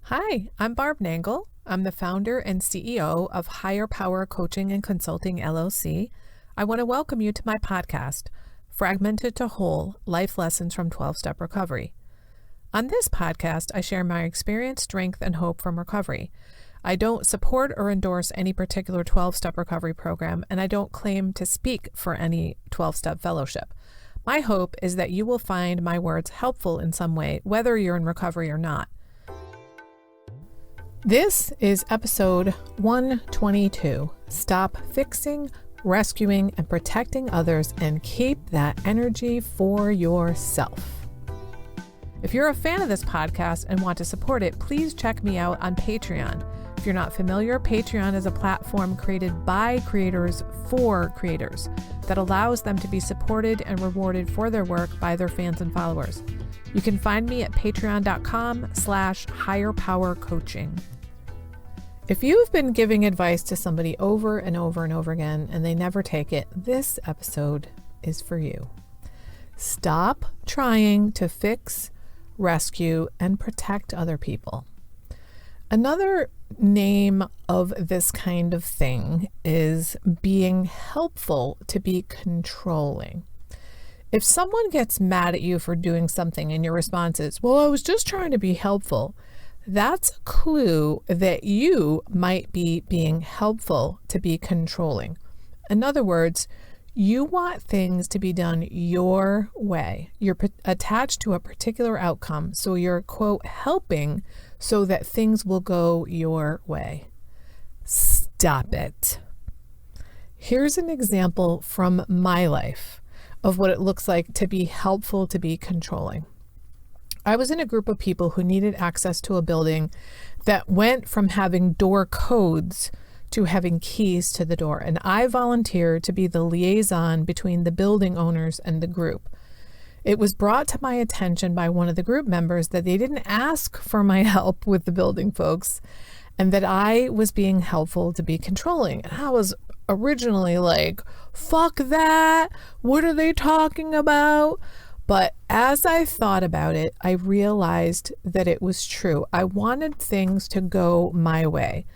Hi, I'm Barb Nangle. I'm the founder and CEO of Higher Power Coaching and Consulting, LLC. I want to welcome you to my podcast, Fragmented to Whole, Life Lessons from 12-Step Recovery. On this podcast, I share my experience, strength, and hope from recovery. I don't support or endorse any particular 12-step recovery program, and I don't claim to speak for any 12-step fellowship. My hope is that you will find my words helpful in some way, whether you're in recovery or not. This is episode 122. Stop fixing, rescuing, and protecting others and keep that energy for yourself. If you're a fan of this podcast and want to support it, please check me out on Patreon. If you're not familiar, Patreon is a platform created by creators for creators that allows them to be supported and rewarded for their work by their fans and followers. You can find me at patreon.com/higherpowercoaching. If you've been giving advice to somebody over and over and over again and they never take it, this episode is for you. Stop trying to fix, rescue, and protect other people. Another name of this kind of thing is being helpful to be controlling. If someone gets mad at you for doing something and your response is, well, I was just trying to be helpful, that's a clue that you might be being helpful to be controlling. In other words, you want things to be done your way. You're attached to a particular outcome, so you're, quote, helping so that things will go your way. Stop it. Here's an example from my life of what it looks like to be helpful to be controlling. I was in a group of people who needed access to a building that went from having door codes to having keys to the door, and I volunteered to be the liaison between the building owners and the group. It was brought to my attention by one of the group members that they didn't ask for my help with the building folks and that I was being helpful to be controlling. And I was originally like, fuck that, what are they talking about? But as I thought about it, I realized that it was true. I wanted things to go my way.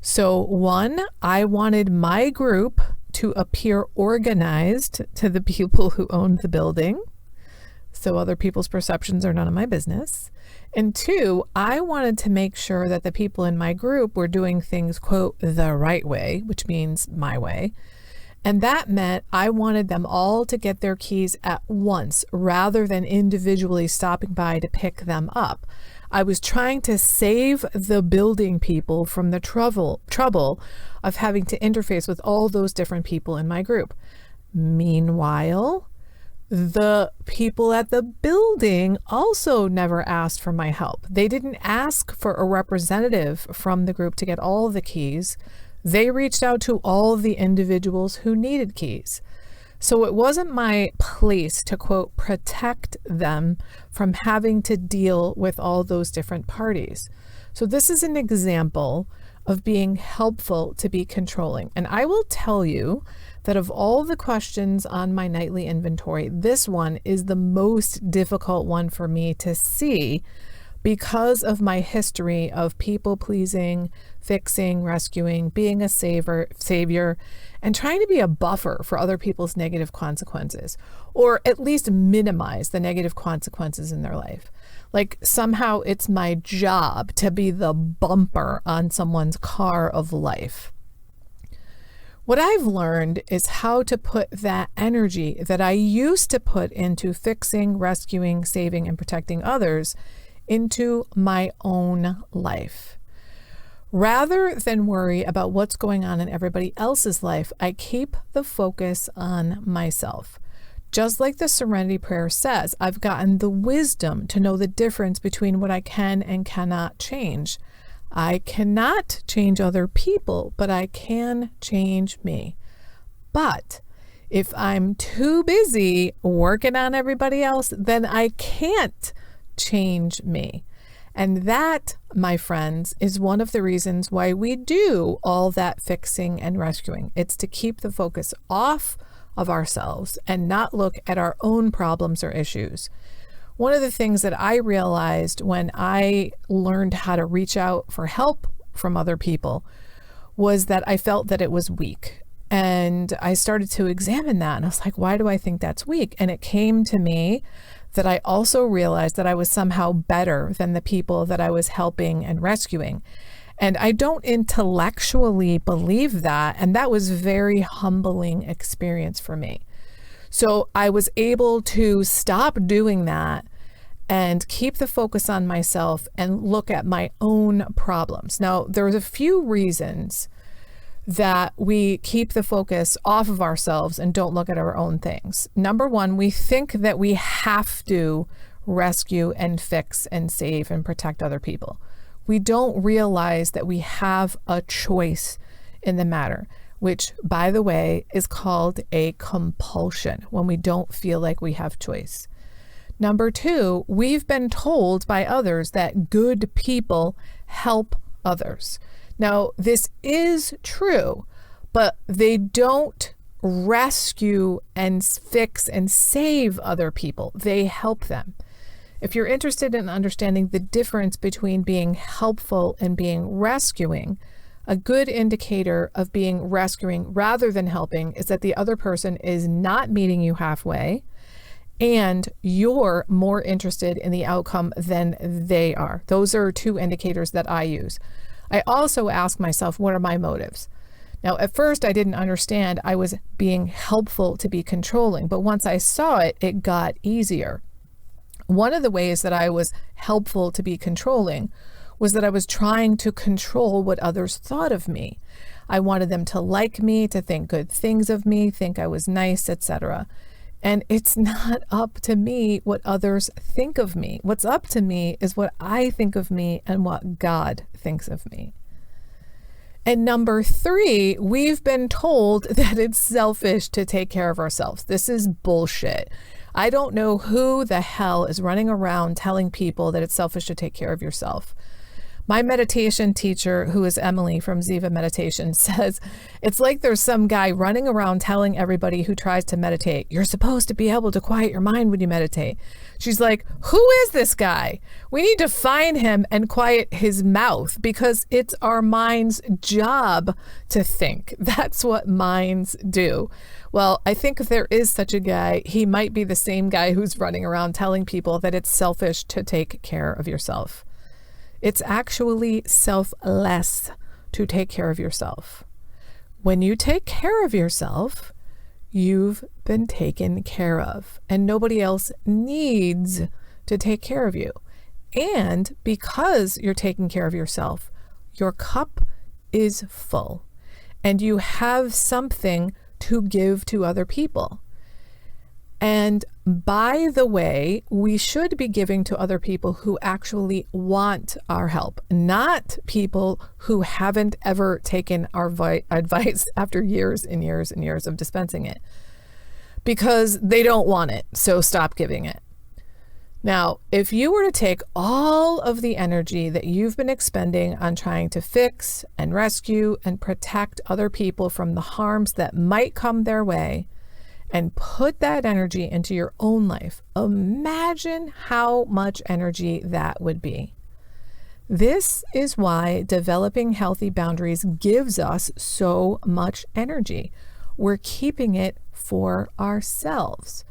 So one, I wanted my group to appear organized to the people who owned the building, so other people's perceptions are none of my business. And two, I wanted to make sure that the people in my group were doing things, quote, the right way, which means my way. And that meant I wanted them all to get their keys at once rather than individually stopping by to pick them up. I was trying to save the building people from the trouble of having to interface with all those different people in my group. Meanwhile, the people at the building also never asked for my help. They didn't ask for a representative from the group to get all the keys. They reached out to all of the individuals who needed keys. So it wasn't my place to, quote, protect them from having to deal with all those different parties. So this is an example of being helpful to be controlling. And I will tell you that of all the questions on my nightly inventory, this one is the most difficult one for me to see because of my history of people pleasing, fixing, rescuing, being a savior, and trying to be a buffer for other people's negative consequences, or at least minimize the negative consequences in their life. Like somehow it's my job to be the bumper on someone's car of life. What I've learned is how to put that energy that I used to put into fixing, rescuing, saving, and protecting others into my own life. Rather than worry about what's going on in everybody else's life, I keep the focus on myself. Just like the Serenity Prayer says, I've gotten the wisdom to know the difference between what I can and cannot change. I cannot change other people, but I can change me. But if I'm too busy working on everybody else, then I can't change me. And that, my friends, is one of the reasons why we do all that fixing and rescuing. It's to keep the focus off of ourselves and not look at our own problems or issues. one of the things that I realized when I learned how to reach out for help from other people was that I felt that it was weak. And I started to examine that, and I was like, why do I think that's weak? And it came to me that I also realized that I was somehow better than the people that I was helping and rescuing. And I don't intellectually believe that. And that was a very humbling experience for me. So I was able to stop doing that and keep the focus on myself and look at my own problems. Now, there's a few reasons that we keep the focus off of ourselves and don't look at our own things. Number one, we think that we have to rescue and fix and save and protect other people. We don't realize that we have a choice in the matter, which, by the way, is called a compulsion when we don't feel like we have choice. Number two, we've been told by others that good people help others. Now, this is true, but they don't rescue and fix and save other people. They help them. If you're interested in understanding the difference between being helpful and being rescuing, a good indicator of being rescuing rather than helping is that the other person is not meeting you halfway and you're more interested in the outcome than they are. Those are two indicators that I use. I also ask myself, what are my motives? Now, at first, I didn't understand I was being helpful to be controlling, but once I saw it, it got easier. One of the ways that I was helpful to be controlling was that I was trying to control what others thought of me. I wanted them to like me, to think good things of me, think I was nice, etc. And it's not up to me what others think of me. What's up to me is what I think of me and what God thinks of me. And number three, we've been told that it's selfish to take care of ourselves. This is bullshit. I don't know who the hell is running around telling people that it's selfish to take care of yourself. My meditation teacher, who is Emily from Ziva Meditation, says it's like there's some guy running around telling everybody who tries to meditate, you're supposed to be able to quiet your mind when you meditate. She's like, who is this guy? We need to find him and quiet his mouth because it's our mind's job to think. That's what minds do. Well, I think if there is such a guy, he might be the same guy who's running around telling people that it's selfish to take care of yourself. It's actually selfless to take care of yourself. When you take care of yourself, you've been taken care of, and nobody else needs to take care of you. And because you're taking care of yourself, your cup is full, and you have something to give to other people. And by the way, we should be giving to other people who actually want our help, not people who haven't ever taken our advice after years and years and years of dispensing it, because they don't want it. So stop giving it. Now, if you were to take all of the energy that you've been expending on trying to fix and rescue and protect other people from the harms that might come their way, and put that energy into your own life, imagine how much energy that would be. This is why developing healthy boundaries gives us so much energy. We're keeping it for ourselves.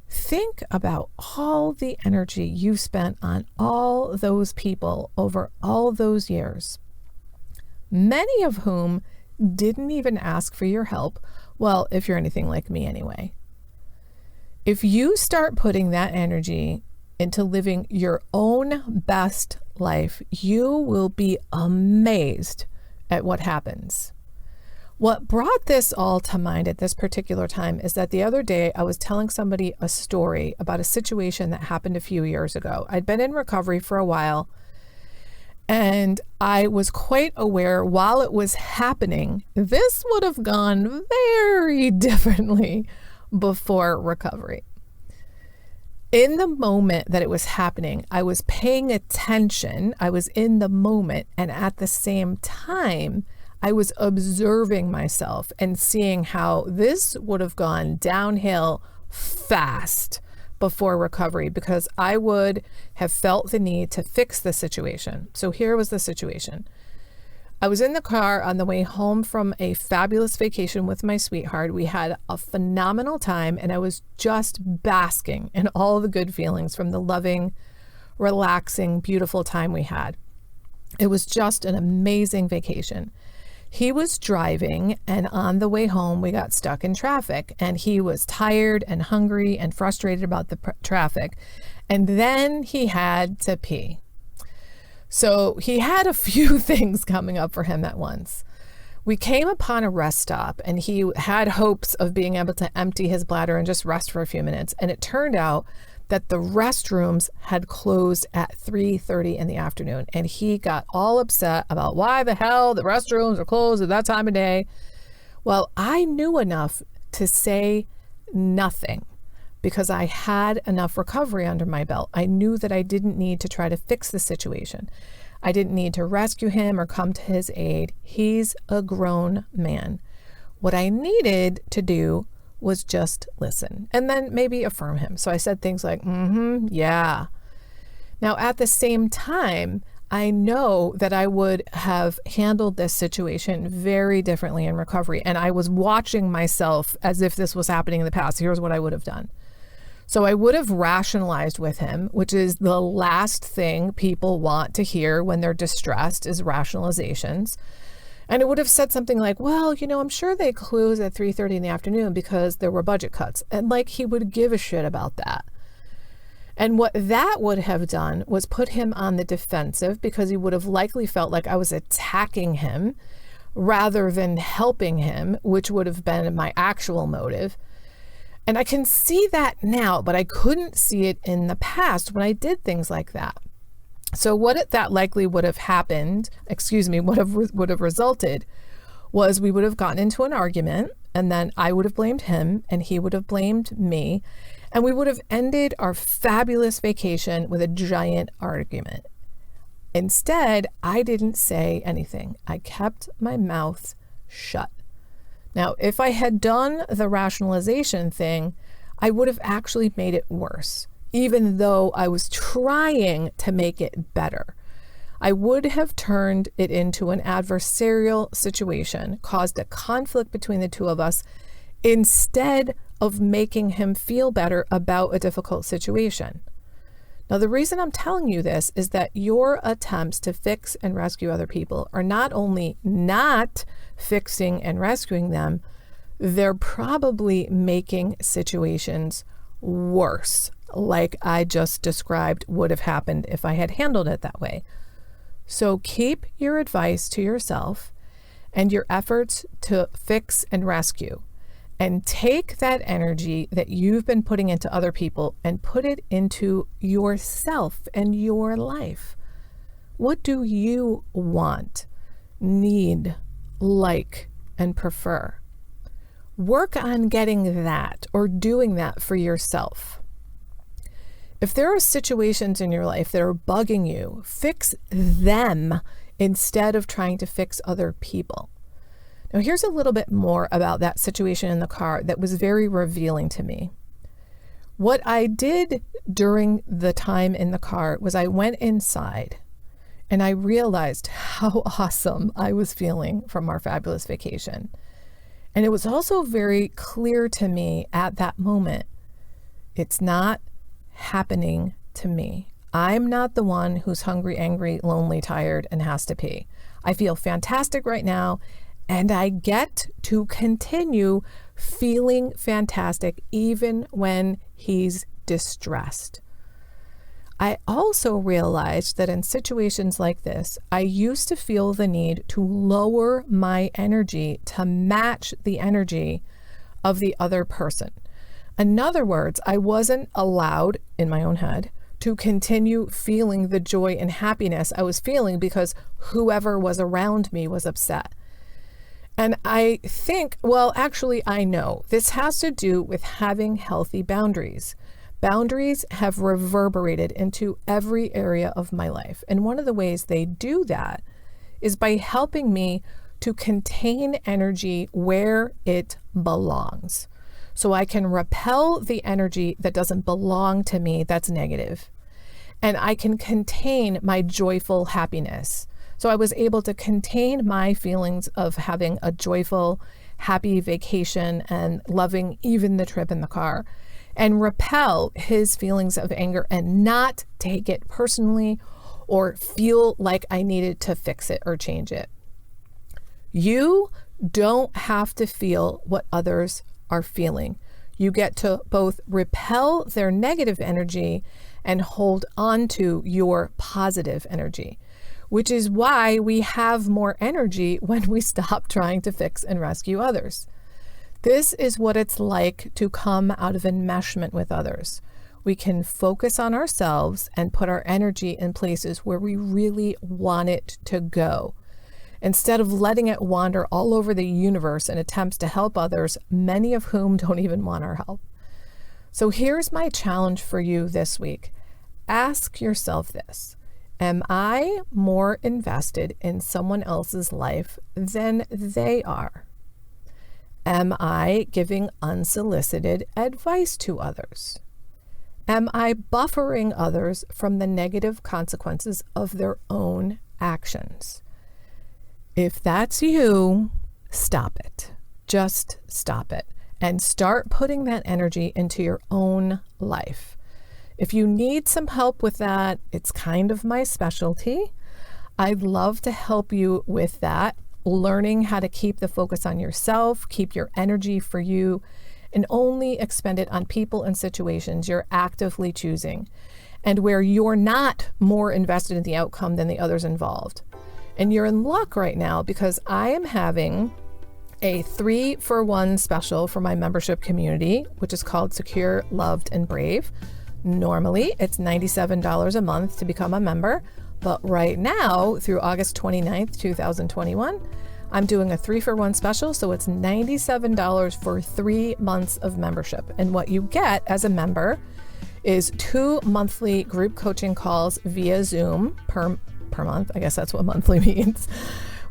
Think about all the energy you spent on all those people over all those years, many of whom didn't even ask for your help. Well, if you're anything like me anyway. If you start putting that energy into living your own best life, you will be amazed at what happens. What brought this all to mind at this particular time is that the other day I was telling somebody a story about a situation that happened a few years ago. I'd been in recovery for a while, and I was quite aware while it was happening, this would have gone very differently before recovery. In the moment that it was happening, I was paying attention, I was in the moment, and at the same time, I was observing myself and seeing how this would have gone downhill fast before recovery because I would have felt the need to fix the situation. So here was the situation. I was in the car on the way home from a fabulous vacation with my sweetheart. We had a phenomenal time, and I was just basking in all the good feelings from the loving, relaxing, beautiful time we had. It was just an amazing vacation. He was driving, and on the way home, we got stuck in traffic, and he was tired and hungry and frustrated about the traffic. And then he had to pee. So he had a few things coming up for him at once. We came upon a rest stop, and he had hopes of being able to empty his bladder and just rest for a few minutes. And it turned out that the restrooms had closed at 3:30 in the afternoon. And he got all upset about why the hell the restrooms are closed at that time of day. Well, I knew enough to say nothing because I had enough recovery under my belt. I knew that I didn't need to try to fix the situation. I didn't need to rescue him or come to his aid. He's a grown man. What I needed to do was just listen and then maybe affirm him. So I said things like, yeah. Now, at the same time, I know that I would have handled this situation very differently in recovery. And I was watching myself as if this was happening in the past. Here's what I would have done. So I would have rationalized with him, which is the last thing people want to hear when they're distressed is rationalizations. And it would have said something like, well, I'm sure they close at 3:30 in the afternoon because there were budget cuts. And like he would give a shit about that. And what that would have done was put him on the defensive because he would have likely felt like I was attacking him rather than helping him, which would have been my actual motive. And I can see that now, but I couldn't see it in the past when I did things like that. So what that likely would have happened, would have resulted was we would have gotten into an argument, and then I would have blamed him and he would have blamed me, and we would have ended our fabulous vacation with a giant argument. Instead, I didn't say anything. I kept my mouth shut. Now, if I had done the rationalization thing, I would have actually made it worse, even though I was trying to make it better. I would have turned it into an adversarial situation, caused a conflict between the two of us, instead of making him feel better about a difficult situation. Now, the reason I'm telling you this is that your attempts to fix and rescue other people are not only not fixing and rescuing them, they're probably making situations worse, like I just described would have happened if I had handled it that way. So keep your advice to yourself and your efforts to fix and rescue, and take that energy that you've been putting into other people and put it into yourself and your life. What do you want, need, like, and prefer? Work on getting that or doing that for yourself. If there are situations in your life that are bugging you, fix them instead of trying to fix other people. Now, here's a little bit more about that situation in the car that was very revealing to me. What I did during the time in the car was I went inside and I realized how awesome I was feeling from our fabulous vacation. And it was also very clear to me at that moment, it's not happening to me. I'm not the one who's hungry, angry, lonely, tired, and has to pee. I feel fantastic right now, and I get to continue feeling fantastic even when he's distressed. I also realized that in situations like this, I used to feel the need to lower my energy to match the energy of the other person. In other words, I wasn't allowed, in my own head, to continue feeling the joy and happiness I was feeling because whoever was around me was upset. And I think, I know this has to do with having healthy boundaries. Boundaries have reverberated into every area of my life. And one of the ways they do that is by helping me to contain energy where it belongs. so I can repel the energy that doesn't belong to me that's negative. And I can contain my joyful happiness. So I was able to contain my feelings of having a joyful, happy vacation and loving even the trip in the car, and repel his feelings of anger and not take it personally or feel like I needed to fix it or change it. You don't have to feel what others are feeling. You get to both repel their negative energy and hold on to your positive energy, which is why we have more energy when we stop trying to fix and rescue others. This is what it's like to come out of enmeshment with others. We can focus on ourselves and put our energy in places where we really want it to go, instead of letting it wander all over the universe in attempts to help others, many of whom don't even want our help. So here's my challenge for you this week. Ask yourself this: am I more invested in someone else's life than they are? Am I giving unsolicited advice to others? Am I buffering others from the negative consequences of their own actions? If that's you, stop it. Just stop it and start putting that energy into your own life. If you need some help with that, it's kind of my specialty. I'd love to help you with that, learning how to keep the focus on yourself, keep your energy for you, and only expend it on people and situations you're actively choosing, and where you're not more invested in the outcome than the others involved. And you're in luck right now because I am having a 3-for-1 special for my membership community, which is called Secure, Loved, and Brave. Normally, it's $97 a month to become a member, but right now, through August 29th, 2021, I'm doing a 3-for-1 special, so it's $97 for 3 months of membership. And what you get as a member is 2 monthly group coaching calls via Zoom per month. I guess that's what monthly means.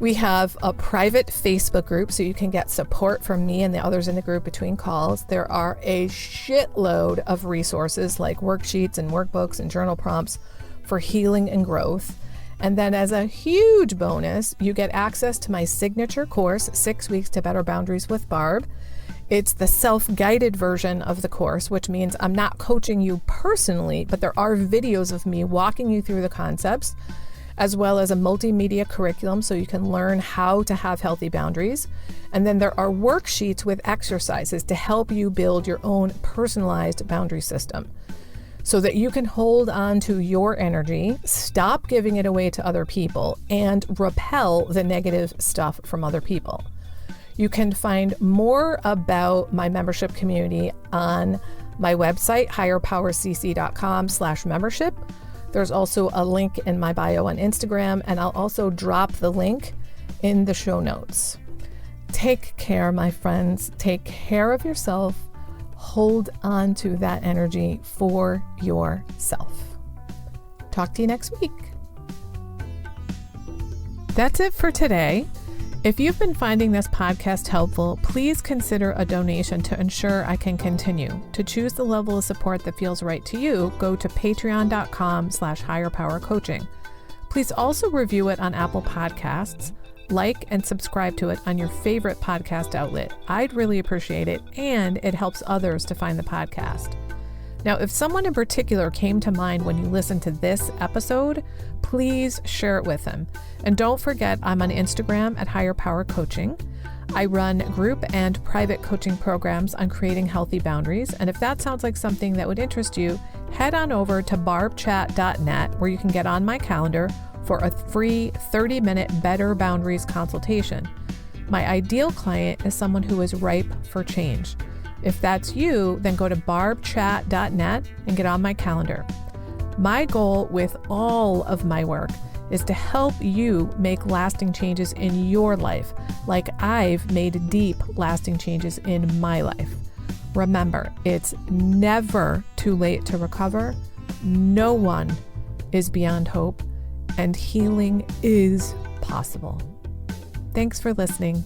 We have a private Facebook group so you can get support from me and the others in the group between calls. There are a shitload of resources like worksheets and workbooks and journal prompts for healing and growth. And then as a huge bonus, you get access to my signature course, 6 Weeks to Better Boundaries with Barb. It's the self-guided version of the course, which means I'm not coaching you personally, but there are videos of me walking you through the concepts, as well as a multimedia curriculum so you can learn how to have healthy boundaries. And then there are worksheets with exercises to help you build your own personalized boundary system so that you can hold on to your energy, stop giving it away to other people, and repel the negative stuff from other people. You can find more about my membership community on my website, higherpowercc.com/membership. There's also a link in my bio on Instagram, and I'll also drop the link in the show notes. Take care, my friends. Take care of yourself. Hold on to that energy for yourself. Talk to you next week. That's it for today. If you've been finding this podcast helpful, please consider a donation to ensure I can continue. To choose the level of support that feels right to you, go to patreon.com/higherpowercoaching. Please also review it on Apple Podcasts, like and subscribe to it on your favorite podcast outlet. I'd really appreciate it, and it helps others to find the podcast. Now, if someone in particular came to mind when you listen to this episode, please share it with them. And don't forget, I'm on Instagram at Higher Power Coaching. I run group and private coaching programs on creating healthy boundaries. And if that sounds like something that would interest you, head on over to barbchat.net, where you can get on my calendar for a free 30-minute Better Boundaries consultation. My ideal client is someone who is ripe for change. If that's you, then go to barbchat.net and get on my calendar. My goal with all of my work is to help you make lasting changes in your life, like I've made deep, lasting changes in my life. Remember, it's never too late to recover. No one is beyond hope, and healing is possible. Thanks for listening.